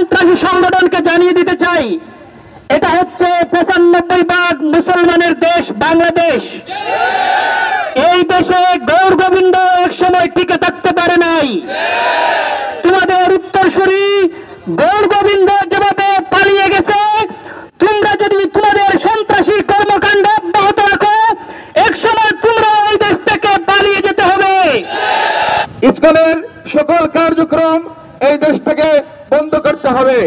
সন্ত্রাসী সংগঠনকে জানিয়ে দিতে চাই, এটা হচ্ছে ৯৫% মুসলমানের দেশ বাংলাদেশ। এই দেশে গৌর গোবিন্দ একসময় টিকে থাকতে পারে নাই। তোমাদের উত্তরসূরি গৌর গোবিন্দ যেভাবে পালিয়ে গেছে, তোমরা যদি তোমাদের সন্ত্রাসী কর্মকাণ্ড অব্যাহত রাখো, একসময় তোমরা এই দেশ থেকে পালিয়ে যেতে হবে। ইসকনের সকল কার্যক্রম এই দেশ থেকে বন্ধ করতে হবে,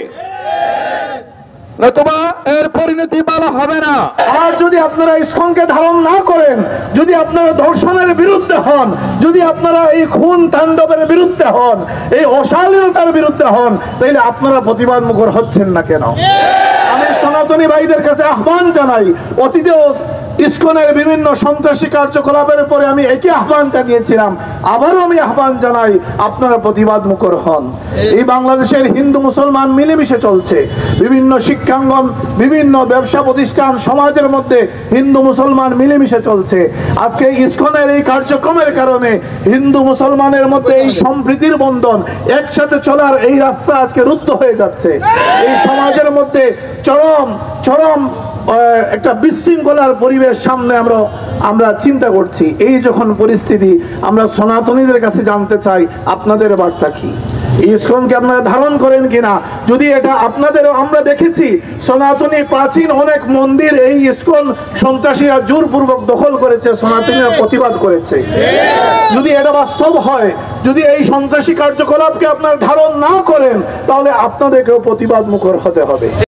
নতুবা এর পরিণতি ভালো হবে না। আর যদি আপনারা ইসকনকে ধারণ না করেন, যদি আপনারা ধর্ষণের বিরুদ্ধে হন, যদি আপনারা এই খুন তাণ্ডবের বিরুদ্ধে হন, এই অশালীনতার বিরুদ্ধে হন, তাহলে আপনারা প্রতিবাদ মুখর হচ্ছেন না কেন? আমি সনাতনী ভাইদের কাছে আহ্বান জানাই, অতীতেও ইসকনের বিভিন্ন সন্ত্রাসী কার্যকলাপের পরে আমি একই আহ্বান জানিয়েছিলাম, আবারও আমি আহ্বান জানাই, আপনারা প্রতিবাদ মুখর হন। এই বাংলাদেশের হিন্দু মুসলমান মিলেমিশে চলছে, বিভিন্ন শিক্ষাঙ্গন, বিভিন্ন ব্যবসা প্রতিষ্ঠান, সমাজের মধ্যে হিন্দু মুসলমান মিলেমিশে চলছে। আজকে ইসকনের এই কার্যক্রমের কারণে হিন্দু মুসলমানের মধ্যে এই সম্প্রীতির বন্ধন, একসাথে চলার এই রাস্তা আজকে রুদ্ধ হয়ে যাচ্ছে। এই সমাজের মধ্যে চরম চরম একটা বিশৃঙ্খলার পরিবেশ সামনে আমরা চিন্তা করছি। এই যখন পরিস্থিতি, আমরা সনাতনীদের কাছে জানতে চাই আপনাদের বার্তা কি, ইসকনকে আপনারা ধারণ করেন কিনা। যদি এটা আপনাদেরও, আমরা দেখেছি সনাতনী প্রাচীন অনেক মন্দির এই ইসকন সন্ত্রাসীরা জোরপূর্বক দখল করেছে, সনাতনীরা প্রতিবাদ করেছে। যদি এটা বাস্তব হয়, যদি এই সন্ত্রাসী কার্যকলাপকে আপনারা ধারণ না করেন, তাহলে আপনাদেরকেও প্রতিবাদ মুখর হতে হবে।